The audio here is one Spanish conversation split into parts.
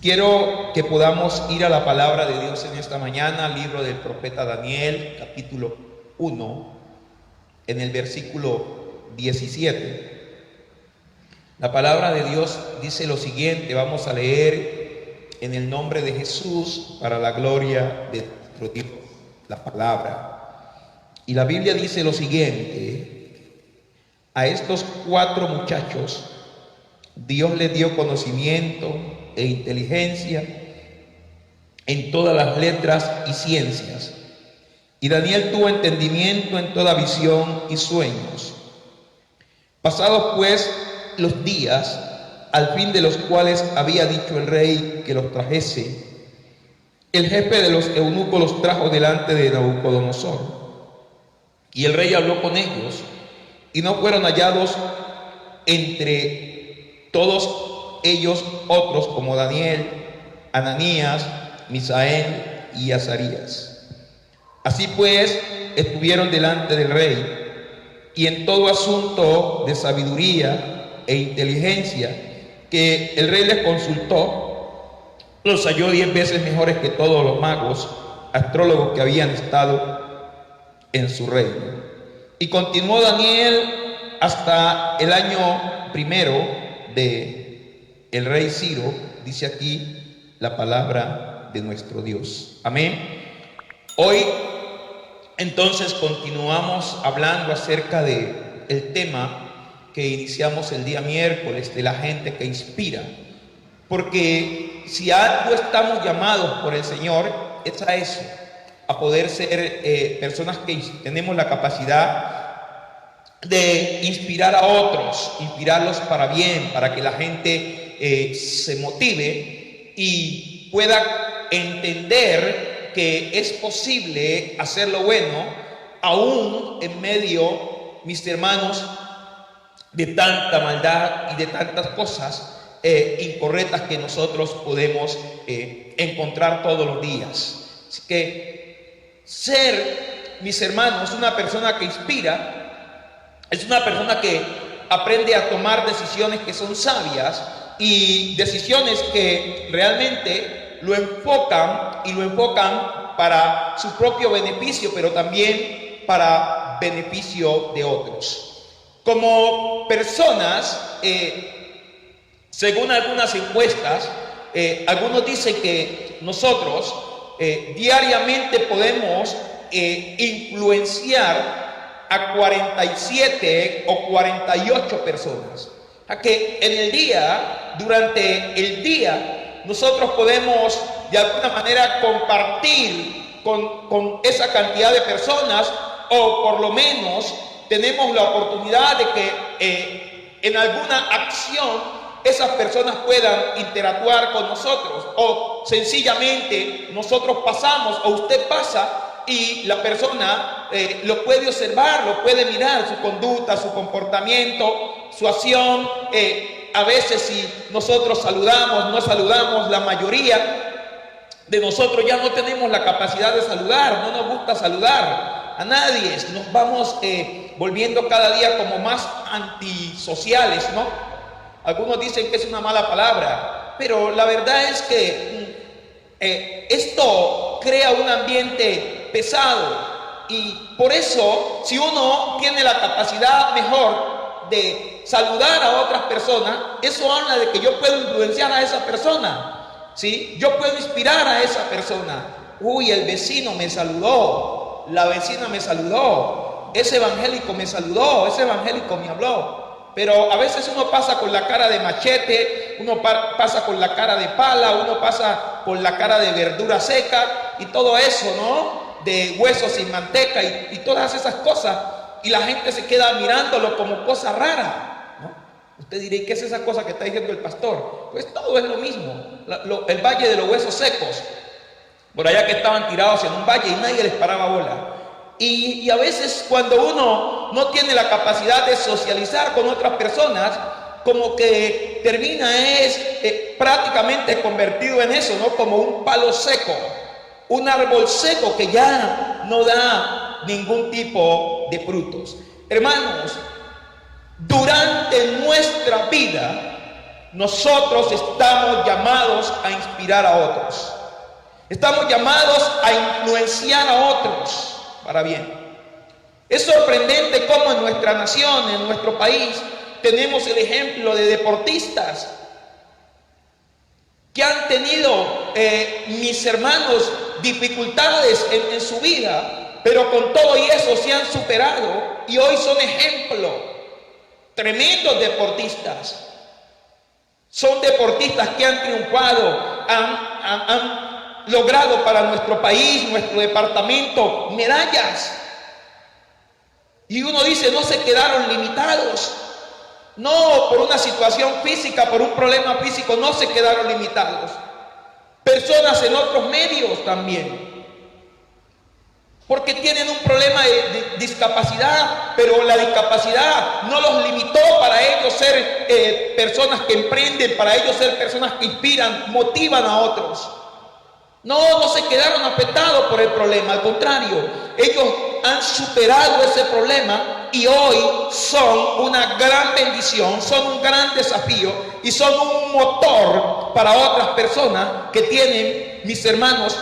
Quiero que podamos ir a la palabra de Dios en esta mañana, libro del profeta Daniel, capítulo 1, en el versículo 17. La palabra de Dios dice lo siguiente, vamos a leer en el nombre de Jesús para la gloria de nuestro Dios, la palabra. Y la Biblia dice lo siguiente: a estos 4 muchachos Dios les dio conocimiento e inteligencia en todas las letras y ciencias. Y Daniel tuvo entendimiento en toda visión y sueños. Pasados pues los días, al fin de los cuales había dicho el rey que los trajese, el jefe de los eunucos los trajo delante de Nabucodonosor. Y el rey habló con ellos, y no fueron hallados entre todos ellos otros como Daniel, Ananías, Misael y Azarías. Así pues, estuvieron delante del rey, y en todo asunto de sabiduría e inteligencia que el rey les consultó, los halló 10 veces mejores que todos los magos, astrólogos que habían estado en su reino. Y continuó Daniel hasta el año primero de el rey Ciro, dice aquí la palabra de nuestro Dios. Amén. Hoy entonces continuamos hablando acerca de el tema que iniciamos el día miércoles, de la gente que inspira. Porque si a algo estamos llamados por el Señor, es a eso, a poder ser personas que tenemos la capacidad de inspirar a otros, inspirarlos para bien, para que la gente se motive y pueda entender que es posible hacer lo bueno, aún en medio, mis hermanos, de tanta maldad y de tantas cosas incorrectas que nosotros podemos encontrar todos los días. Así que ser, mis hermanos, una persona que inspira, es una persona que aprende a tomar decisiones que son sabias y decisiones que realmente lo enfocan para su propio beneficio, pero también para beneficio de otros. Como personas, según algunas encuestas, algunos dicen que nosotros diariamente podemos influenciar a 47 o 48 personas. A que en el día, durante el día, nosotros podemos de alguna manera compartir con esa cantidad de personas, o por lo menos tenemos la oportunidad de que en alguna acción esas personas puedan interactuar con nosotros, o sencillamente nosotros pasamos o usted pasa y la persona lo puede observar, lo puede mirar, su conducta, su comportamiento, su acción. A veces si nosotros saludamos, no saludamos, la mayoría de nosotros ya no tenemos la capacidad de saludar, no nos gusta saludar a nadie, nos vamos volviendo cada día como más antisociales, ¿no? Algunos dicen que es una mala palabra, pero la verdad es que esto crea un ambiente pesado, y por eso, si uno tiene la capacidad mejor de saludar a otras personas, eso habla de que yo puedo influenciar a esa persona, ¿sí? Yo puedo inspirar a esa persona. Uy, el vecino me saludó, la vecina me saludó, ese evangélico me saludó, ese evangélico me habló. Pero a veces uno pasa con la cara de machete, uno pasa con la cara de pala, uno pasa con la cara de verdura seca y todo eso, ¿no? De huesos sin manteca y todas esas cosas, y la gente se queda mirándolo como cosa rara, ¿no? Usted dirá, ¿y qué es esa cosa que está diciendo el pastor? Pues todo es lo mismo. El valle de los huesos secos, por allá que estaban tirados en un valle y nadie les paraba bola. Y a veces cuando uno no tiene la capacidad de socializar con otras personas, como que termina prácticamente convertido en eso, ¿no? Como un palo seco, un árbol seco que ya no da ningún tipo de frutos. Hermanos, durante nuestra vida nosotros estamos llamados a inspirar a otros. Estamos llamados a influenciar a otros para bien. Es sorprendente cómo en nuestra nación, en nuestro país, tenemos el ejemplo de deportistas que han tenido, mis hermanos, dificultades en su vida, pero con todo y eso se han superado y hoy son ejemplos. Tremendos deportistas. Son deportistas que han triunfado, han logrado para nuestro país, nuestro departamento, medallas. Y uno dice, no se quedaron limitados. No, por una situación física, por un problema físico, no se quedaron limitados. Personas en otros medios también. Porque tienen un problema de discapacidad, pero la discapacidad no los limitó para ellos ser personas que emprenden, para ellos ser personas que inspiran, motivan a otros. No se quedaron afectados por el problema, al contrario, ellos han superado ese problema y hoy son una gran bendición, son un gran desafío y son un motor para otras personas que tienen, mis hermanos,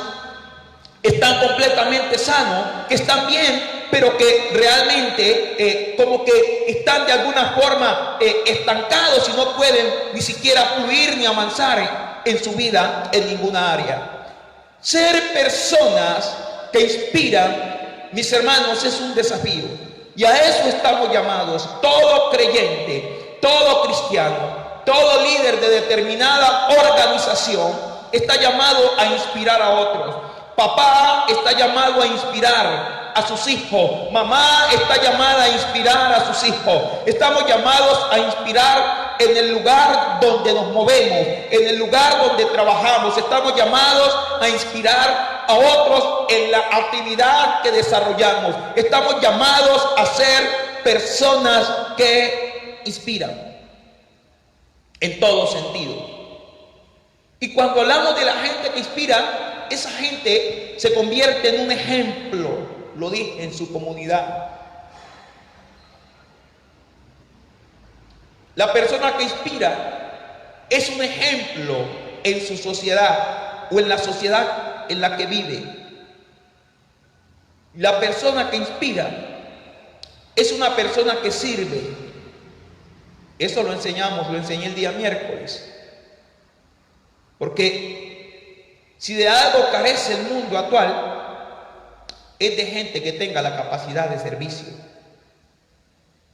están completamente sanos, que están bien, pero que realmente como que están de alguna forma estancados y no pueden ni siquiera fluir ni avanzar en su vida en ninguna área. Ser personas que inspiran, mis hermanos, es un desafío. Y a eso estamos llamados. Todo creyente, todo cristiano, todo líder de determinada organización está llamado a inspirar a otros. Papá está llamado a inspirar a sus hijos. Mamá está llamada a inspirar a sus hijos. Estamos llamados a inspirar en el lugar donde nos movemos, en el lugar donde trabajamos. Estamos llamados a inspirar a otros en la actividad que desarrollamos. Estamos llamados a ser personas que inspiran en todo sentido. Y cuando hablamos de la gente que inspira, esa gente se convierte en un ejemplo, lo dije, en su comunidad. La persona que inspira es un ejemplo en su sociedad o en la sociedad en la que vive. La persona que inspira es una persona que sirve. Eso lo enseñé el día miércoles. Porque si de algo carece el mundo actual, es de gente que tenga la capacidad de servicio,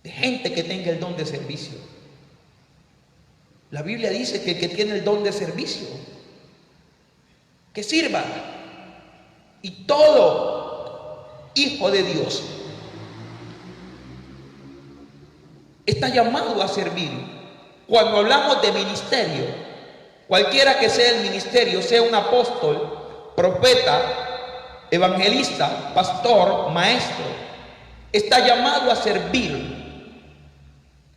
de gente que tenga el don de servicio. La Biblia dice que el que tiene el don de servicio, que sirva. Y todo hijo de Dios está llamado a servir. Cuando hablamos de ministerio, cualquiera que sea el ministerio, sea un apóstol, profeta, evangelista, pastor, maestro, está llamado a servir.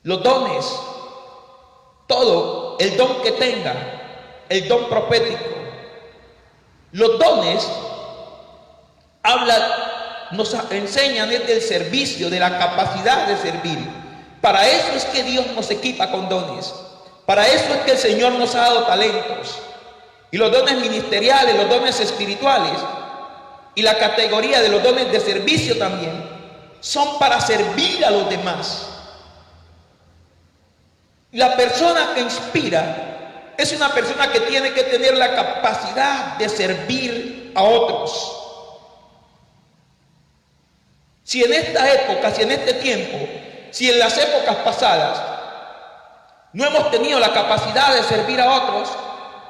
Los dones, todo, el don que tenga, el don profético, los dones nos enseñan desde el servicio, de la capacidad de servir. Para eso es que Dios nos equipa con dones. Para eso es que el Señor nos ha dado talentos. Y los dones ministeriales, los dones espirituales y la categoría de los dones de servicio también son para servir a los demás. La persona que inspira es una persona que tiene que tener la capacidad de servir a otros. Si en esta época, si en este tiempo, si en las épocas pasadas no hemos tenido la capacidad de servir a otros,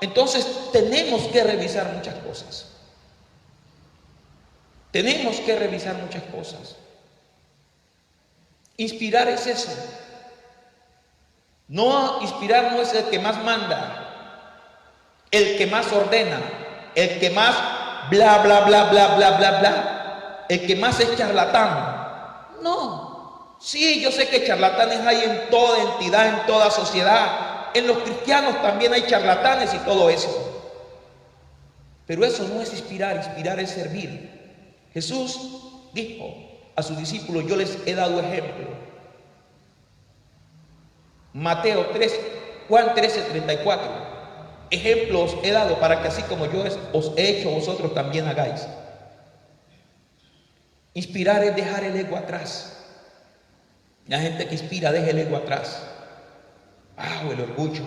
entonces tenemos que revisar muchas cosas. Tenemos que revisar muchas cosas. Inspirar es eso. No, inspirar no es el que más manda, el que más ordena, el que más bla, bla, bla, bla, bla, bla, bla, el que más es charlatán. No. Sí, yo sé que charlatanes hay en toda entidad, en toda sociedad. En los cristianos también hay charlatanes y todo eso. Pero eso no es inspirar, inspirar es servir. Jesús dijo a sus discípulos, yo les he dado ejemplo. Mateo 3, Juan 13:34. Ejemplos he dado para que así como yo os he hecho, vosotros también hagáis. Inspirar es dejar el ego atrás. La gente que inspira deja el ego atrás. El orgullo.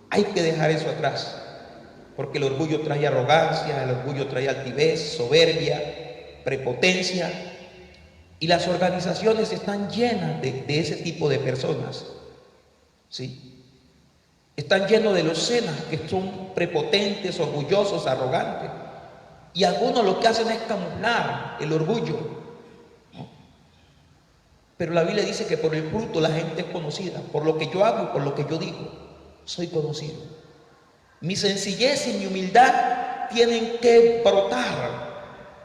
Hay que dejar eso atrás. Porque el orgullo trae arrogancia, el orgullo trae altivez, soberbia, prepotencia. Y las organizaciones están llenas de ese tipo de personas. ¿Sí? Están llenos de los cenas que son prepotentes, orgullosos, arrogantes. Y algunos lo que hacen es camuflar el orgullo, ¿no? Pero la Biblia dice que por el fruto la gente es conocida. Por lo que yo hago y por lo que yo digo, soy conocido. Mi sencillez y mi humildad tienen que brotar.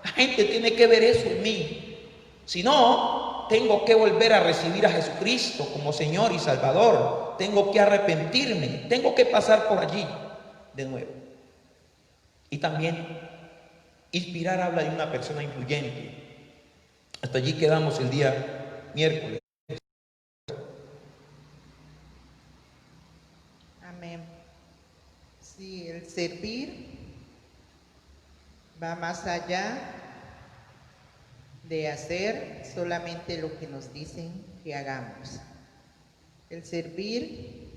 La gente tiene que ver eso en mí. Si no, tengo que volver a recibir a Jesucristo como Señor y Salvador. Tengo que arrepentirme. Tengo que pasar por allí de nuevo. Y también inspirar habla de una persona influyente. Hasta allí quedamos el día miércoles. Amén. Sí, el servir va más allá de hacer solamente lo que nos dicen que hagamos. El servir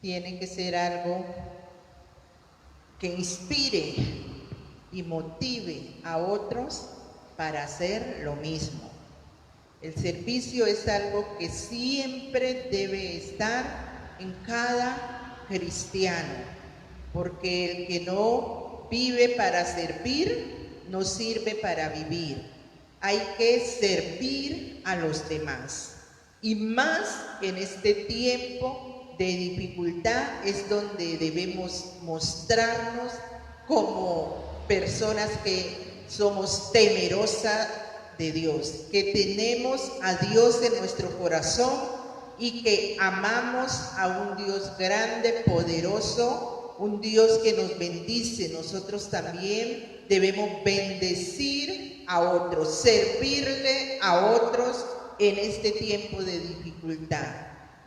tiene que ser algo que inspire y motive a otros para hacer lo mismo. El servicio es algo que siempre debe estar en cada cristiano, porque el que no vive para servir, no sirve para vivir. Hay que servir a los demás. Y más en este tiempo de dificultad es donde debemos mostrarnos como personas que somos temerosas de Dios, que tenemos a Dios en nuestro corazón y que amamos a un Dios grande, poderoso, un Dios que nos bendice. Nosotros también debemos bendecir a otros, servirle a otros en este tiempo de dificultad.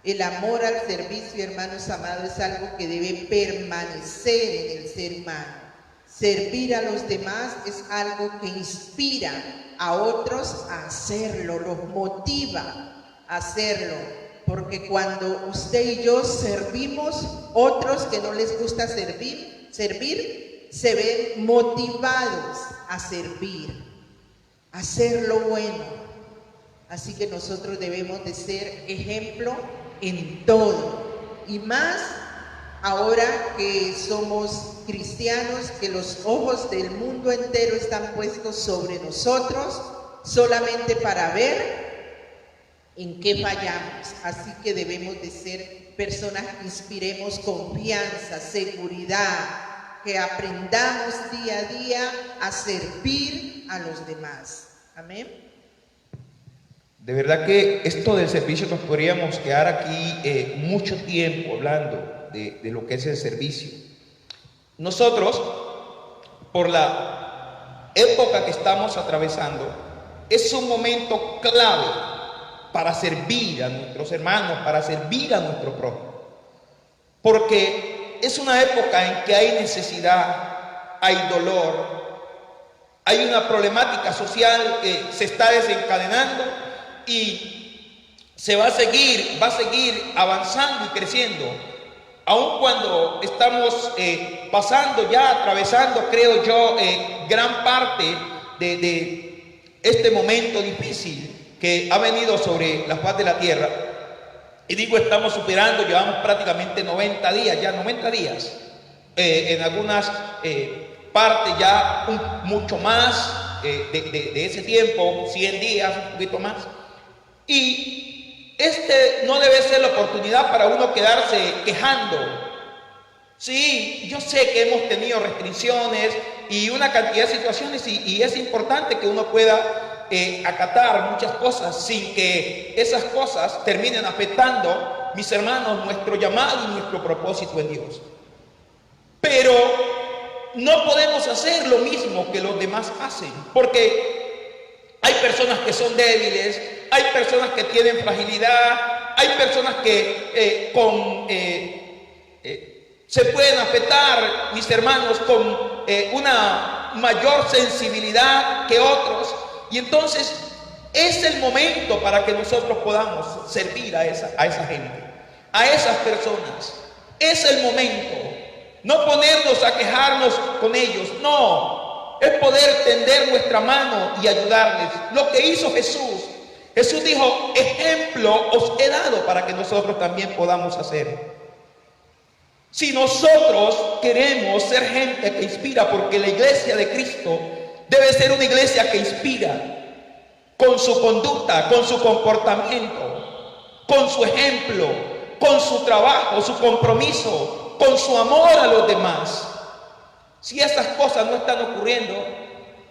El amor al servicio, hermanos amados, es algo que debe permanecer en el ser humano. Servir a los demás es algo que inspira a otros a hacerlo, los motiva a hacerlo. Porque cuando usted y yo servimos, otros que no les gusta servir, se ven motivados a servir, a hacer lo bueno. Así que nosotros debemos de ser ejemplo en todo. Y más ahora que somos cristianos, que los ojos del mundo entero están puestos sobre nosotros, solamente para ver en qué fallamos. Así que debemos de ser personas que inspiremos confianza, seguridad, que aprendamos día a día a servir a los demás. Amén. De verdad que esto del servicio nos podríamos quedar aquí mucho tiempo hablando de lo que es el servicio. Nosotros, por la época que estamos atravesando, es un momento clave para servir a nuestros hermanos, para servir a nuestro prójimo. Porque es una época en que hay necesidad, hay dolor, hay una problemática social que se está desencadenando y se va a seguir avanzando y creciendo, aun cuando estamos pasando ya, atravesando, creo yo, gran parte de este momento difícil que ha venido sobre la faz de la tierra. Y digo, estamos superando, llevamos prácticamente 90 días, en algunas partes ya mucho más de ese tiempo, 100 días, un poquito más. Y este no debe ser la oportunidad para uno quedarse quejando. Sí, yo sé que hemos tenido restricciones y una cantidad de situaciones y es importante que uno pueda acatar muchas cosas sin que esas cosas terminen afectando, mis hermanos, nuestro llamado y nuestro propósito en Dios. Pero no podemos hacer lo mismo que los demás hacen, porque hay personas que son débiles, hay personas que tienen fragilidad, hay personas que se pueden afectar, mis hermanos, con una mayor sensibilidad que otros. Y entonces es el momento para que nosotros podamos servir a esa gente, a esas personas. Es el momento. No ponernos a quejarnos con ellos, no. Es poder tender nuestra mano y ayudarles. Lo que hizo Jesús. Jesús dijo, ejemplo os he dado para que nosotros también podamos hacer. Si nosotros queremos ser gente que inspira, porque la iglesia de Cristo debe ser una iglesia que inspira con su conducta, con su comportamiento, con su ejemplo, con su trabajo, su compromiso, con su amor a los demás. Si estas cosas no están ocurriendo,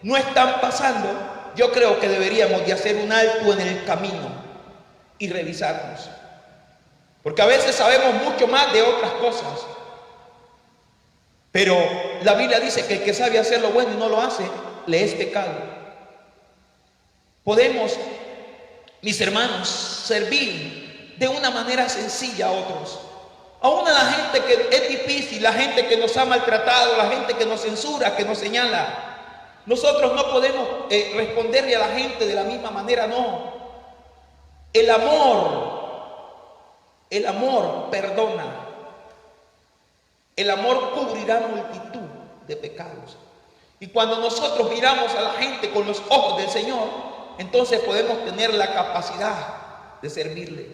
no están pasando, yo creo que deberíamos de hacer un alto en el camino y revisarnos. Porque a veces sabemos mucho más de otras cosas. Pero la Biblia dice que el que sabe hacer lo bueno y no lo hace, le es pecado. Podemos, mis hermanos, servir de una manera sencilla a otros. Aún a la gente que es difícil, la gente que nos ha maltratado, la gente que nos censura, que nos señala. Nosotros no podemos responderle a la gente de la misma manera, no. El amor perdona. El amor cubrirá multitud de pecados. Y cuando nosotros miramos a la gente con los ojos del Señor, entonces podemos tener la capacidad de servirle.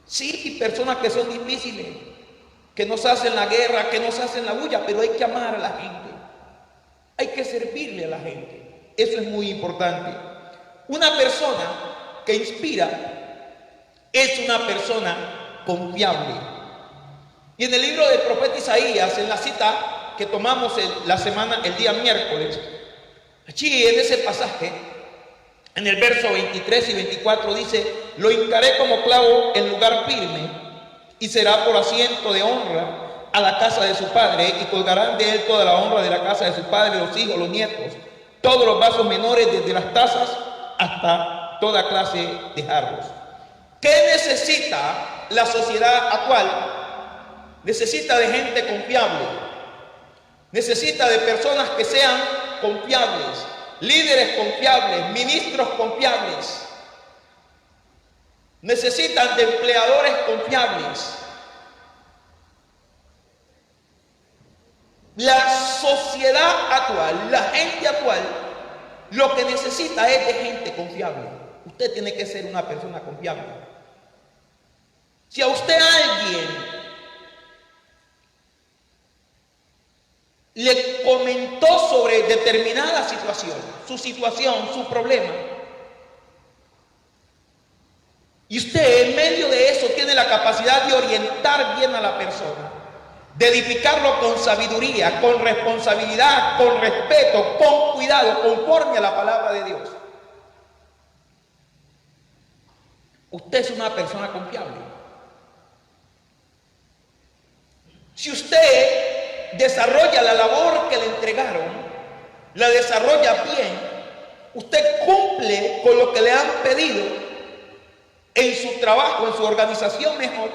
Sí, personas que son difíciles, que nos hacen la guerra, que nos hacen la bulla, pero hay que amar a la gente. Hay que servirle a la gente. Eso es muy importante. Una persona que inspira es una persona confiable. Y en el libro del profeta Isaías, en la cita que tomamos el día miércoles, allí en ese pasaje, en el verso 23 y 24 dice: lo hincaré como clavo en lugar firme, y será por asiento de honra a la casa de su padre, y colgarán de él toda la honra de la casa de su padre, los hijos, los nietos, todos los vasos menores, desde las tazas hasta toda clase de jarros. ¿Qué necesita la sociedad actual? Necesita de gente confiable, necesita de personas que sean confiables, líderes confiables, ministros confiables, necesitan de empleadores confiables. La sociedad actual, la gente actual, lo que necesita es de gente confiable. Usted tiene que ser una persona confiable. Si a usted alguien le comentó sobre determinada situación, su problema, y usted en medio de eso tiene la capacidad de orientar bien a la persona, de edificarlo con sabiduría, con responsabilidad, con respeto, con cuidado, conforme a la palabra de Dios, usted es una persona confiable. Si usted desarrolla la labor que le entregaron, la desarrolla bien, usted cumple con lo que le han pedido en su trabajo, en su organización mejor,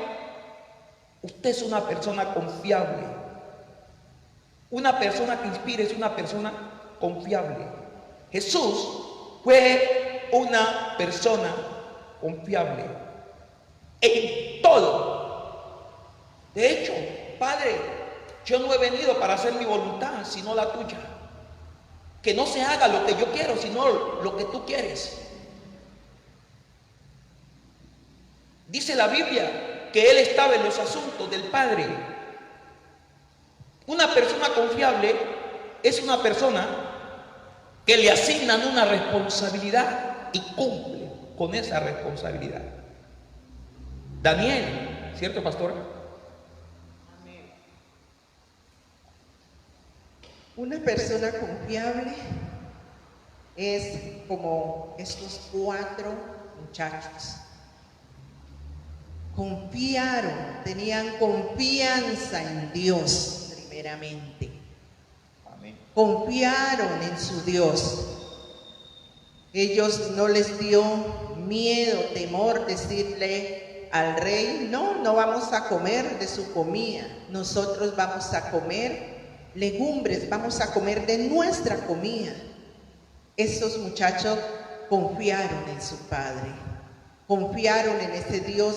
usted es una persona confiable. Una persona que inspire es una persona confiable. Jesús fue una persona confiable en todo. De hecho, Padre, yo no he venido para hacer mi voluntad, sino la tuya. Que no se haga lo que yo quiero, sino lo que tú quieres. Dice la Biblia que Él estaba en los asuntos del Padre. Una persona confiable es una persona que le asignan una responsabilidad y cumple con esa responsabilidad. Daniel, ¿cierto, pastor? Una persona confiable es como estos 4 muchachos. Confiaron, tenían confianza en Dios primeramente. Amén. Confiaron en su Dios. Ellos no les dio miedo, temor decirle al rey, no vamos a comer de su comida, nosotros vamos a comer legumbres, vamos a comer de nuestra comida. Estos muchachos confiaron en su padre, confiaron en ese Dios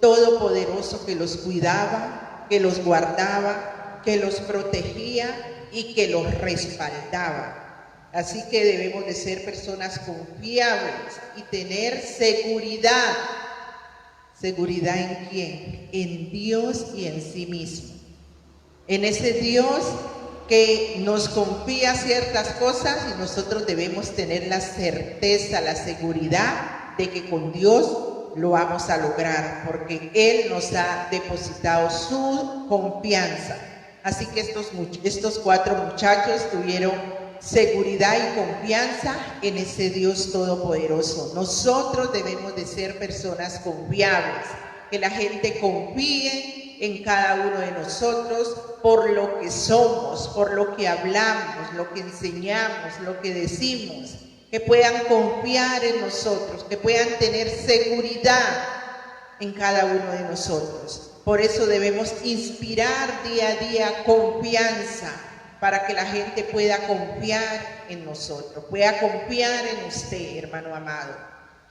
todopoderoso que los cuidaba, que los guardaba, que los protegía y que los respaldaba. Así que debemos de ser personas confiables y tener seguridad. ¿Seguridad en quién? En Dios y en sí mismo. En ese Dios que nos confía ciertas cosas y nosotros debemos tener la certeza, la seguridad de que con Dios lo vamos a lograr, porque Él nos ha depositado su confianza. Así que estos 4 muchachos tuvieron seguridad y confianza en ese Dios todopoderoso. Nosotros debemos de ser personas confiables, que la gente confíe en cada uno de nosotros por lo que somos, por lo que hablamos, lo que enseñamos, lo que decimos, que puedan confiar en nosotros, que puedan tener seguridad en cada uno de nosotros. Por eso debemos inspirar día a día confianza, para que la gente pueda confiar en nosotros, pueda confiar en usted, hermano amado.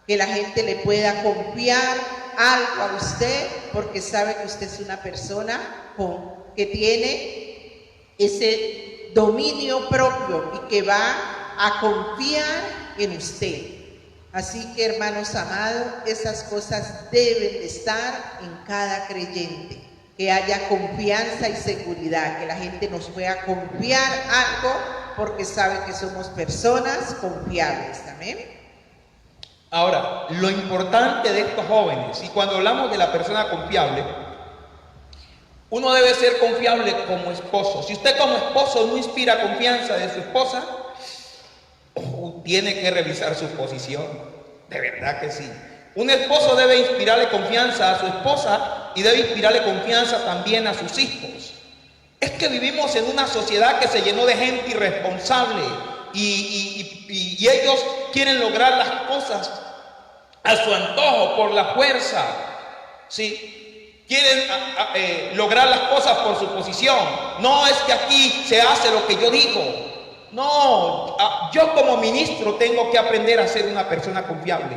Que la gente le pueda confiar algo a usted, porque sabe que usted es una persona que tiene ese dominio propio y que va a confiar en usted. Así que, hermanos amados, esas cosas deben de estar en cada creyente. Que haya confianza y seguridad, que la gente nos pueda confiar algo porque sabe que somos personas confiables. Amén. Ahora, lo importante de estos jóvenes, y cuando hablamos de la persona confiable, uno debe ser confiable como esposo. Si usted como esposo no inspira confianza de su esposa, tiene que revisar su posición. De verdad que sí. Un esposo debe inspirarle confianza a su esposa y debe inspirarle confianza también a sus hijos. Es que vivimos en una sociedad que se llenó de gente irresponsable y ellos quieren lograr las cosas a su antojo, por la fuerza, ¿sí? Quieren lograr las cosas por su posición. No es que aquí se hace lo que yo digo. No, yo como ministro tengo que aprender a ser una persona confiable.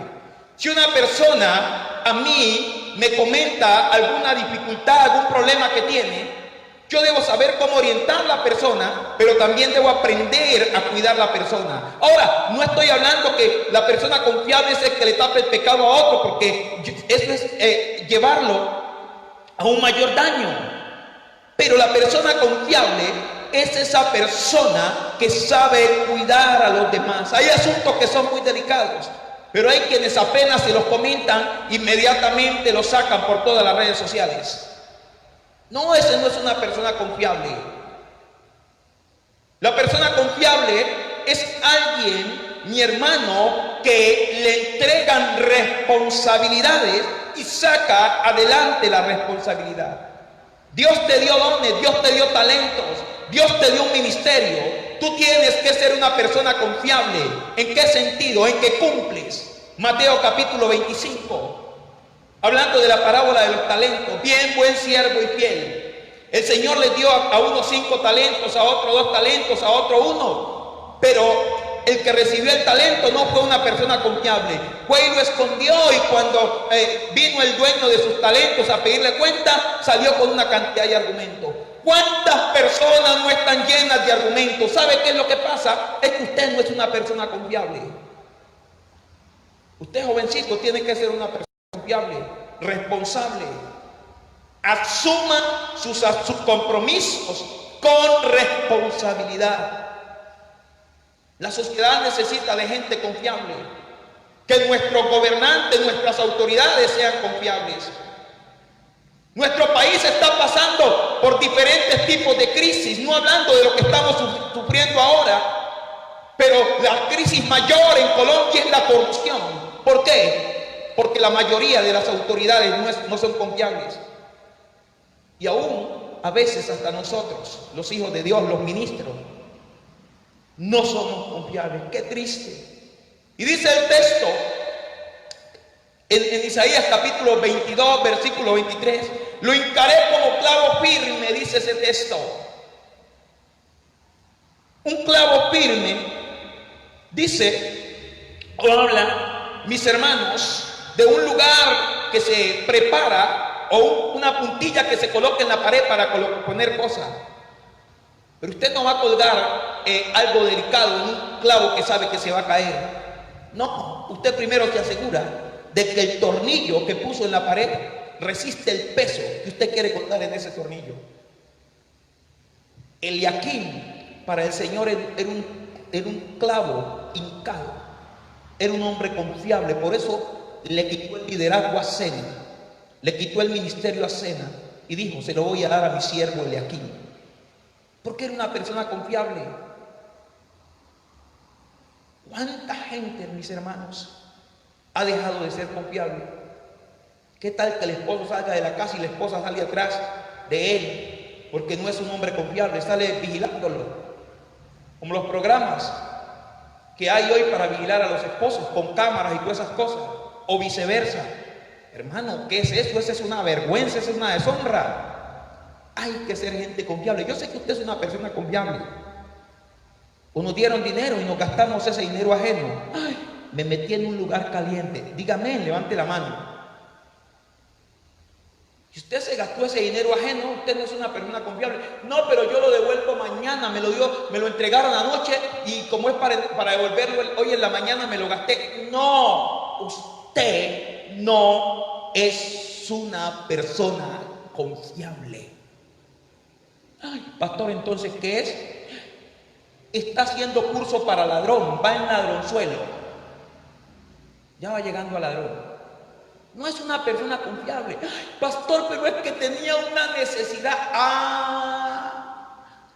Si una persona a mí me comenta alguna dificultad, algún problema que tiene, yo debo saber cómo orientar a la persona, pero también debo aprender a cuidar a la persona. Ahora, no estoy hablando que la persona confiable es el que le tape el pecado a otro, porque eso es llevarlo a un mayor daño. Pero la persona confiable es esa persona que sabe cuidar a los demás. Hay asuntos que son muy delicados, pero hay quienes apenas se los comentan, inmediatamente los sacan por todas las redes sociales. No, ese no es una persona confiable. La persona confiable es alguien, mi hermano, que le entregan responsabilidades y saca adelante la responsabilidad. Dios te dio dones, Dios te dio talentos, Dios te dio un ministerio. Tú tienes que ser una persona confiable. ¿En qué sentido? En que cumples. Mateo capítulo 25. Hablando de la parábola de los talentos. Bien, buen siervo y fiel. El Señor les dio a unos 5 talentos, a otro 2 talentos, a otro 1. Pero el que recibió el talento no fue una persona confiable. Fue y lo escondió, y cuando vino el dueño de sus talentos a pedirle cuenta, salió con una cantidad de argumentos. ¿Cuántas personas no están llenas de argumentos? ¿Sabe qué es lo que pasa? Es que usted no es una persona confiable. Usted, jovencito, tiene que ser una persona confiable, responsable. Asuma sus compromisos con responsabilidad. La sociedad necesita de gente confiable. Que nuestros gobernantes, nuestras autoridades sean confiables. Nuestro país está pasando por diferentes tipos de crisis, no hablando de lo que estamos sufriendo ahora, pero la crisis mayor en Colombia es la corrupción. ¿Por qué? Porque la mayoría de las autoridades no son confiables. Y aún, a veces hasta nosotros, los hijos de Dios, los ministros, no somos confiables. ¡Qué triste! Y dice el texto, En Isaías capítulo 22, versículo 23, lo hincaré como clavo firme, dice ese texto. Un clavo firme, dice, o habla, mis hermanos, de un lugar que se prepara o una puntilla que se coloca en la pared para poner cosas. Pero usted no va a colgar algo delicado en un clavo que sabe que se va a caer. No, usted primero se asegura de que el tornillo que puso en la pared resiste el peso que usted quiere colgar en ese tornillo. Eliaquim para el Señor era un clavo hincado, era un hombre confiable, por eso le quitó el liderazgo a Sena, le quitó el ministerio a Sena y dijo, se lo voy a dar a mi siervo Eliaquim, porque era una persona confiable. ¿Cuánta gente, mis hermanos, ha dejado de ser confiable? ¿Qué tal que el esposo salga de la casa y la esposa sale atrás de él? Porque no es un hombre confiable, sale vigilándolo. Como los programas que hay hoy para vigilar a los esposos con cámaras y todas esas cosas. O viceversa. Hermano, ¿qué es eso? Esa es una vergüenza, esa es una deshonra. Hay que ser gente confiable. Yo sé que usted es una persona confiable. O nos dieron dinero y nos gastamos ese dinero ajeno. Ay, me metí en un lugar caliente. Dígame, levante la mano. Si usted se gastó ese dinero ajeno, usted no es una persona confiable. No, pero yo lo devuelvo mañana, me lo entregaron anoche y como es para devolverlo hoy en la mañana me lo gasté. No, usted no es una persona confiable. Ay, pastor, entonces, ¿qué es? Está haciendo curso para ladrón, va en ladronzuelo. Ya va llegando a ladrón. No es una persona confiable. Ay, pastor, pero es que tenía una necesidad.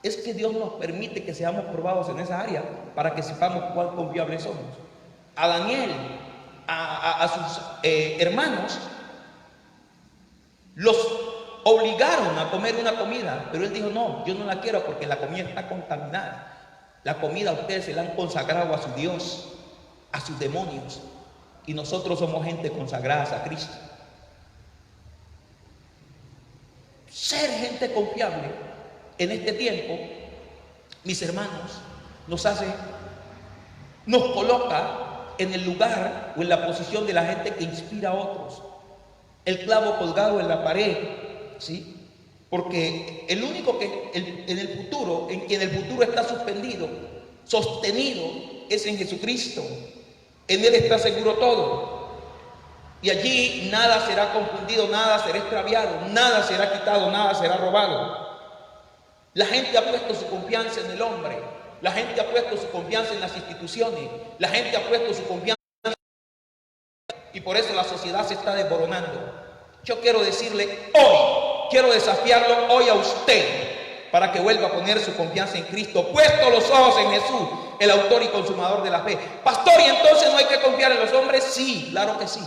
Es que Dios nos permite que seamos probados en esa área para que sepamos cuán confiables somos. A Daniel, a sus hermanos, los obligaron a comer una comida, pero él dijo, no, yo no la quiero porque la comida está contaminada. La comida a ustedes se la han consagrado a su Dios, a sus demonios. Y nosotros somos gente consagrada a Cristo. Ser gente confiable en este tiempo, mis hermanos, nos coloca en el lugar o en la posición de la gente que inspira a otros. El clavo colgado en la pared, ¿sí? Porque el único que en quien el futuro está suspendido, sostenido, es en Jesucristo. En Él está seguro todo. Y allí nada será confundido, nada será extraviado, nada será quitado, nada será robado. La gente ha puesto su confianza en el hombre. La gente ha puesto su confianza en las instituciones. La gente ha puesto su confianza y por eso la sociedad se está desboronando. Yo quiero decirle hoy, quiero desafiarlo hoy a usted para que vuelva a poner su confianza en Cristo, puesto los ojos en Jesús, el autor y consumador de la fe. Pastor, ¿y entonces no hay que confiar en los hombres? Sí, claro que sí.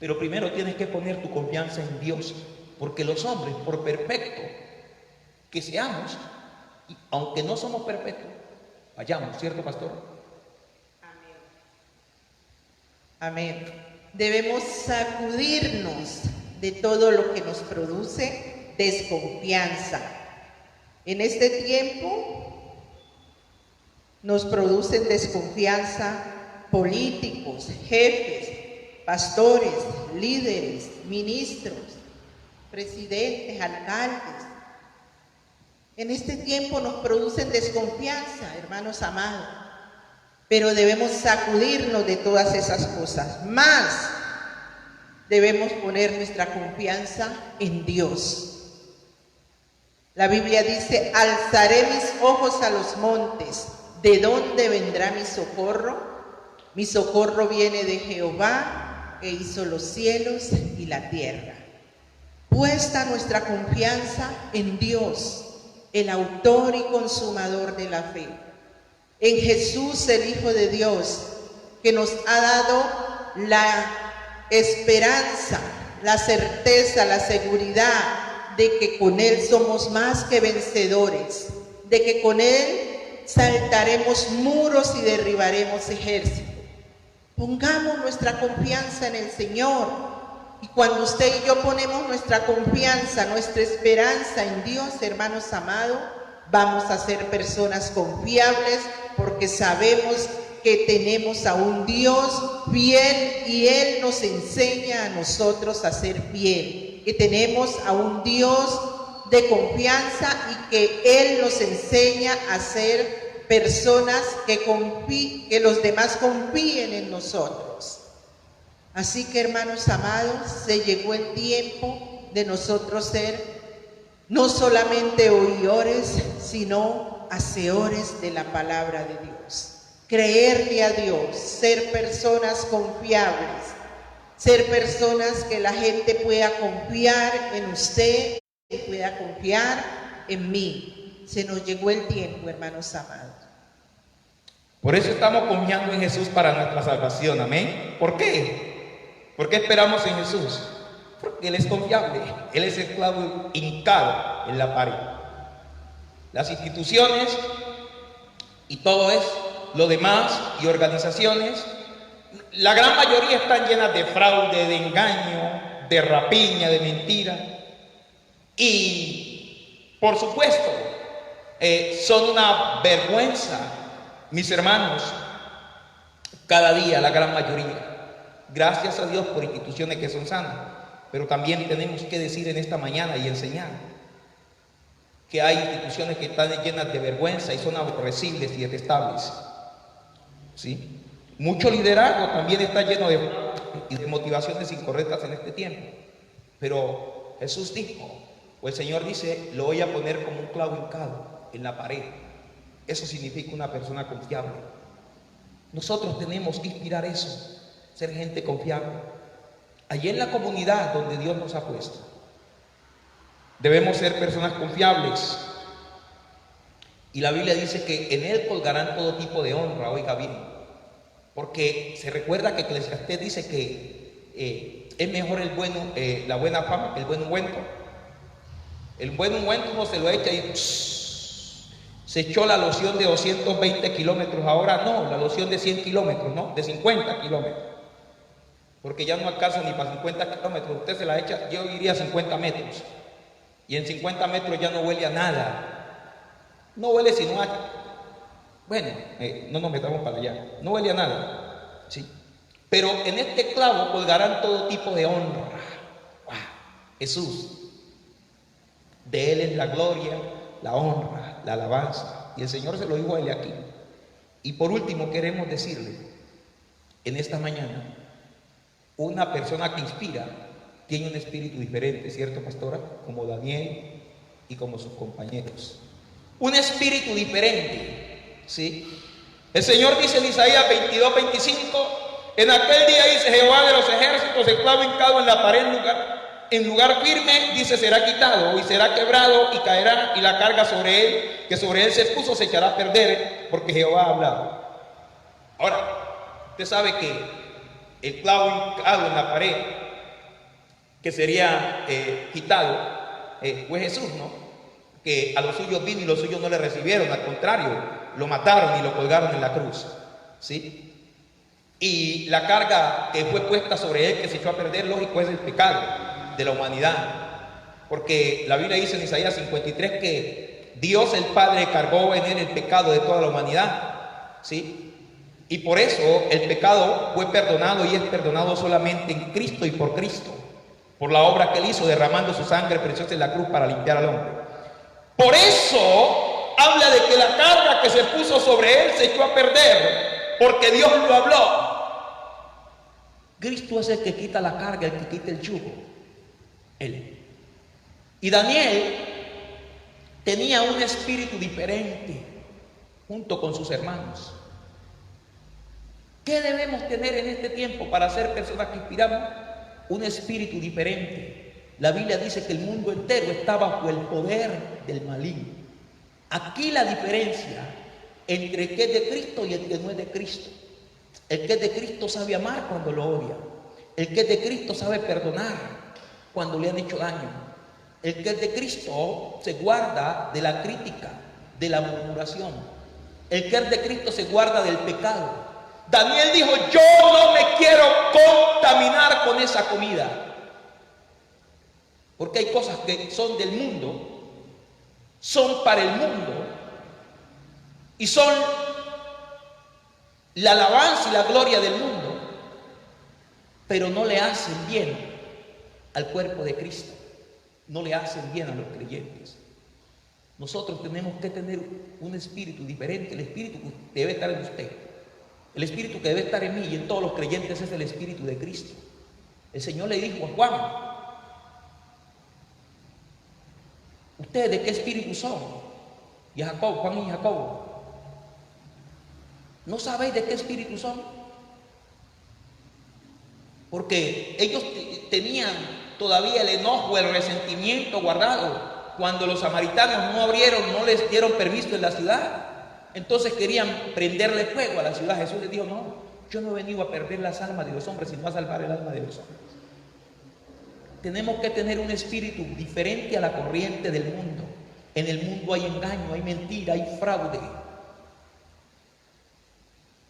Pero primero tienes que poner tu confianza en Dios, porque los hombres, por perfecto que seamos, aunque no somos perfectos, fallamos, ¿cierto, pastor? Amén. Debemos sacudirnos de todo lo que nos produce desconfianza. En este tiempo nos producen desconfianza políticos, jefes, pastores, líderes, ministros, presidentes, alcaldes. En este tiempo nos producen desconfianza, hermanos amados. Pero debemos sacudirnos de todas esas cosas. Más debemos poner nuestra confianza en Dios. La Biblia dice, alzaré mis ojos a los montes. ¿De dónde vendrá mi socorro? Mi socorro viene de Jehová, que hizo los cielos y la tierra. Puesta nuestra confianza en Dios, el autor y consumador de la fe. En Jesús, el Hijo de Dios, que nos ha dado la esperanza, la certeza, la seguridad de que con Él somos más que vencedores, de que con Él saltaremos muros y derribaremos ejércitos. Pongamos nuestra confianza en el Señor. Y cuando usted y yo ponemos nuestra confianza, nuestra esperanza en Dios, hermanos amados, vamos a ser personas confiables porque sabemos que tenemos a un Dios fiel y Él nos enseña a nosotros a ser fiel. Que tenemos a un Dios de confianza y que Él nos enseña a ser personas que los demás confíen en nosotros. Así que, hermanos amados, se llegó el tiempo de nosotros ser no solamente oidores, sino hacedores de la palabra de Dios. Creerle a Dios, ser personas confiables, ser personas que la gente pueda confiar en usted y pueda confiar en mí. Se nos llegó el tiempo, hermanos amados. Por eso estamos confiando en Jesús para nuestra salvación, amén. ¿Por qué? ¿Por qué esperamos en Jesús? Porque Él es confiable, Él es el clavo hincado en la pared. Las instituciones y todo eso, lo demás y organizaciones, la gran mayoría están llenas de fraude, de engaño, de rapiña, de mentira. Y por supuesto, son una vergüenza, mis hermanos, cada día la gran mayoría. Gracias a Dios por instituciones que son sanas, pero también tenemos que decir en esta mañana y enseñar que hay instituciones que están llenas de vergüenza y son aborrecibles y detestables. ¿Sí? Mucho liderazgo también está lleno de motivaciones incorrectas en este tiempo. Pero Jesús dijo, o el Señor dice, lo voy a poner como un clavo hincado en la pared. Eso significa una persona confiable. Nosotros tenemos que inspirar eso, ser gente confiable. Allí en la comunidad donde Dios nos ha puesto, debemos ser personas confiables. Y la Biblia dice que en Él colgarán todo tipo de honra, oiga bien. Porque se recuerda que Eclesiastés dice que es mejor la buena fama que el buen ungüento. El buen ungüento uno se lo echa y se echó la loción de 220 kilómetros, ahora no, la loción de 100 kilómetros, no, de 50 kilómetros. Porque ya no alcanza ni para 50 kilómetros, usted se la echa, yo iría a 50 metros. Y en 50 metros ya no huele a nada. No huele sino a... Bueno, no nos metamos para allá. No huele a nada. ¿Sí? Pero en este clavo colgarán todo tipo de honra. ¡Wow! Jesús. De Él es la gloria, la honra, la alabanza. Y el Señor se lo dijo a Él aquí. Y por último queremos decirle, en esta mañana, una persona que inspira tiene un espíritu diferente, ¿cierto, pastora? Como Daniel y como sus compañeros. Un espíritu diferente, ¿sí? El Señor dice en Isaías 22:25, en aquel día dice Jehová de los ejércitos, el clavo hincado en la pared en lugar firme, dice, será quitado y será quebrado y caerá, y la carga sobre él, que sobre él se puso, se echará a perder, porque Jehová ha hablado. Ahora, usted sabe que el clavo hincado en la pared, que sería quitado, fue Jesús, ¿no? Que a los suyos vino y los suyos no le recibieron, al contrario, lo mataron y lo colgaron en la cruz, ¿sí? Y la carga que fue puesta sobre él, que se echó a perder, lógico, es el pecado de la humanidad, porque la Biblia dice en Isaías 53 que Dios el Padre cargó en él el pecado de toda la humanidad, ¿sí? Y por eso el pecado fue perdonado y es perdonado solamente en Cristo y por Cristo, por la obra que él hizo derramando su sangre preciosa en la cruz para limpiar al hombre. Por eso habla de que la carga que se puso sobre él se echó a perder, porque Dios lo habló. Cristo es el que quita la carga, el que quita el yugo. Él. Y Daniel tenía un espíritu diferente junto con sus hermanos. ¿Qué debemos tener en este tiempo para ser personas que inspiramos? Un espíritu diferente. La Biblia dice que el mundo entero está bajo el poder del maligno. Aquí la diferencia entre el que es de Cristo y el que no es de Cristo. El que es de Cristo sabe amar cuando lo odia. El que es de Cristo sabe perdonar cuando le han hecho daño. El que es de Cristo se guarda de la crítica, de la murmuración. El que es de Cristo se guarda del pecado. Daniel dijo, yo no me quiero contaminar con esa comida. Porque hay cosas que son del mundo, son para el mundo y son la alabanza y la gloria del mundo, pero no le hacen bien al cuerpo de Cristo, no le hacen bien a los creyentes. Nosotros tenemos que tener un espíritu diferente. El espíritu que debe estar en usted, el espíritu que debe estar en mí y en todos los creyentes es el espíritu de Cristo. El Señor le dijo a Juan, ¿ustedes de qué espíritu son? Y a Jacob, Juan y Jacobo, ¿no sabéis de qué espíritu son? Porque ellos tenían todavía el enojo, el resentimiento guardado. Cuando los samaritanos no abrieron, no les dieron permiso en la ciudad, entonces querían prenderle fuego a la ciudad. Jesús les dijo, no, yo no he venido a perder las almas de los hombres, sino a salvar el alma de los hombres. Tenemos que tener un espíritu diferente a la corriente del mundo. En el mundo hay engaño, hay mentira, hay fraude.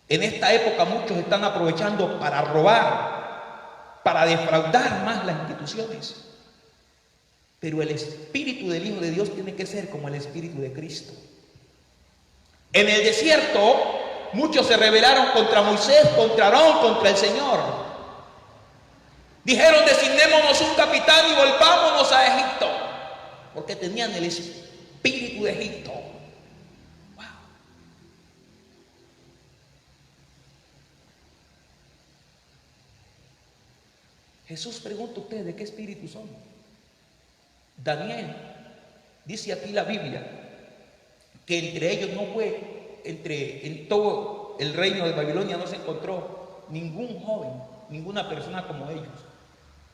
En esta época muchos están aprovechando para robar, para defraudar más las instituciones. Pero el espíritu del Hijo de Dios tiene que ser como el espíritu de Cristo. En el desierto, muchos se rebelaron contra Moisés, contra Aarón, contra el Señor. Dijeron, designémonos un capitán y volvámonos a Egipto, porque tenían el espíritu de Egipto. Wow. Jesús pregunta a ustedes, ¿de qué espíritu son? Daniel, dice aquí la Biblia, que entre ellos no fue, en todo el reino de Babilonia no se encontró ningún joven, ninguna persona como ellos.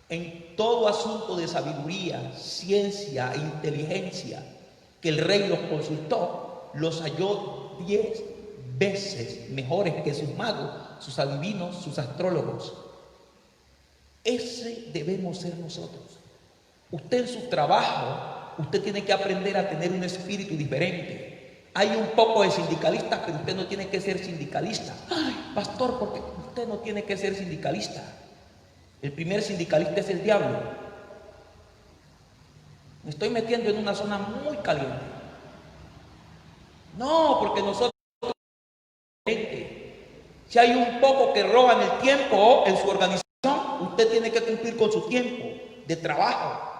En todo asunto de sabiduría, ciencia e inteligencia que el rey los consultó, los halló 10 veces mejores que sus magos, sus adivinos, sus astrólogos. Ese debemos ser nosotros. Usted en su trabajo, usted tiene que aprender a tener un espíritu diferente. Hay un poco de sindicalistas, pero usted no tiene que ser sindicalista. Ay, pastor, porque usted no tiene que ser sindicalista. El primer sindicalista es el diablo. Me estoy metiendo en una zona muy caliente. No, porque nosotros, si hay un poco que roban el tiempo en su organización, usted tiene que cumplir con su tiempo de trabajo.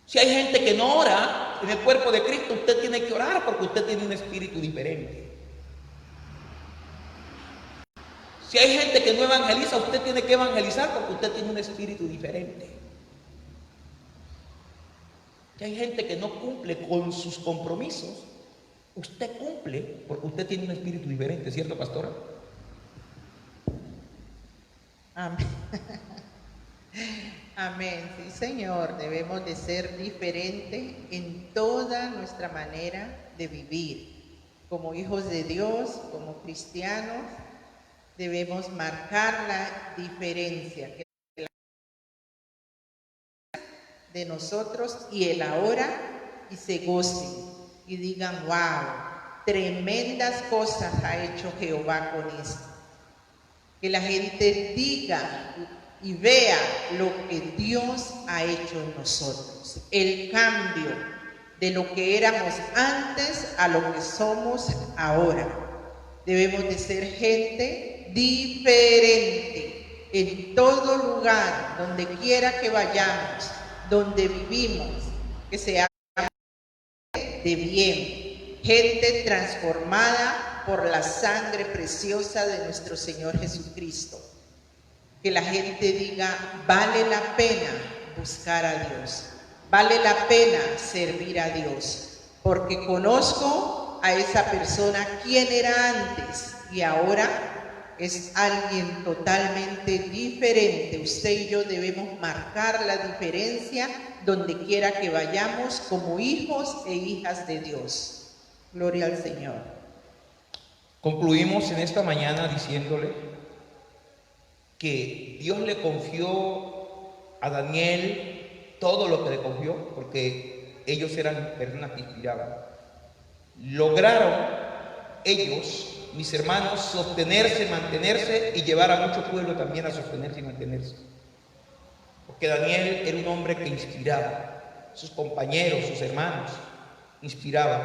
Si hay gente que no ora en el cuerpo de Cristo, usted tiene que orar porque usted tiene un espíritu diferente. Si hay gente que no evangeliza, usted tiene que evangelizar porque usted tiene un espíritu diferente. Si hay gente que no cumple con sus compromisos, usted cumple porque usted tiene un espíritu diferente, ¿cierto, pastora? Amén. Amén, sí, Señor, debemos de ser diferentes en toda nuestra manera de vivir. Como hijos de Dios, como cristianos, debemos marcar la diferencia de nosotros y el ahora, y se gocen y digan, wow, tremendas cosas ha hecho Jehová con esto. Que la gente diga y vea lo que Dios ha hecho en nosotros, el cambio de lo que éramos antes a lo que somos ahora. Debemos de ser gente diferente en todo lugar, donde quiera que vayamos, donde vivimos, que sea de bien, gente transformada por la sangre preciosa de nuestro Señor Jesucristo. Que la gente diga, vale la pena buscar a Dios, vale la pena servir a Dios, porque conozco a esa persona quien era antes y ahora es alguien totalmente diferente. Usted y yo debemos marcar la diferencia donde quiera que vayamos como hijos e hijas de Dios. Gloria al Señor. Concluimos en esta mañana diciéndole que Dios le confió a Daniel todo lo que le confió, porque ellos eran personas que inspiraban. Lograron ellos mis hermanos, sostenerse, mantenerse y llevar a mucho pueblo también a sostenerse y mantenerse. Porque Daniel era un hombre que inspiraba, sus compañeros, sus hermanos, inspiraban.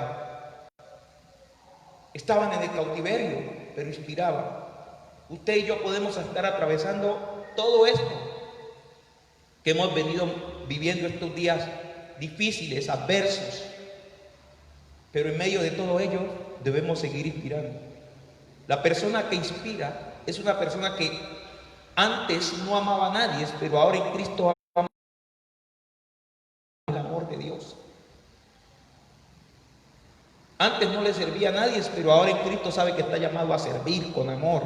Estaban en el cautiverio, pero inspiraban. Usted y yo podemos estar atravesando todo esto que hemos venido viviendo estos días difíciles, adversos, pero en medio de todo ello debemos seguir inspirando. La persona que inspira es una persona que antes no amaba a nadie, pero ahora en Cristo ama el amor de Dios. Antes no le servía a nadie, pero ahora en Cristo sabe que está llamado a servir con amor,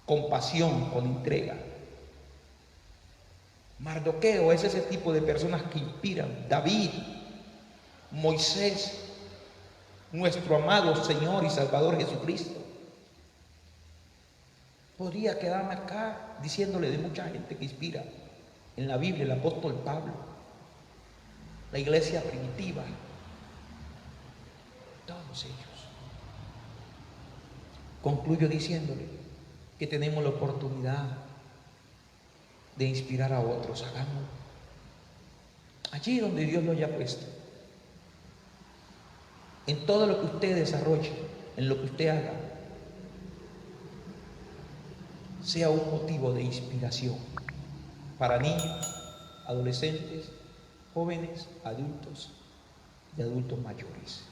con pasión, con entrega. Mardoqueo es ese tipo de personas que inspiran. David, Moisés, nuestro amado Señor y Salvador Jesucristo. Podría quedarme acá diciéndole de mucha gente que inspira en la Biblia, el apóstol Pablo, la iglesia primitiva, todos ellos. Concluyo diciéndole que tenemos la oportunidad de inspirar a otros. Hagámoslo allí donde Dios lo haya puesto, en todo lo que usted desarrolle, en lo que usted haga, sea un motivo de inspiración para niños, adolescentes, jóvenes, adultos y adultos mayores.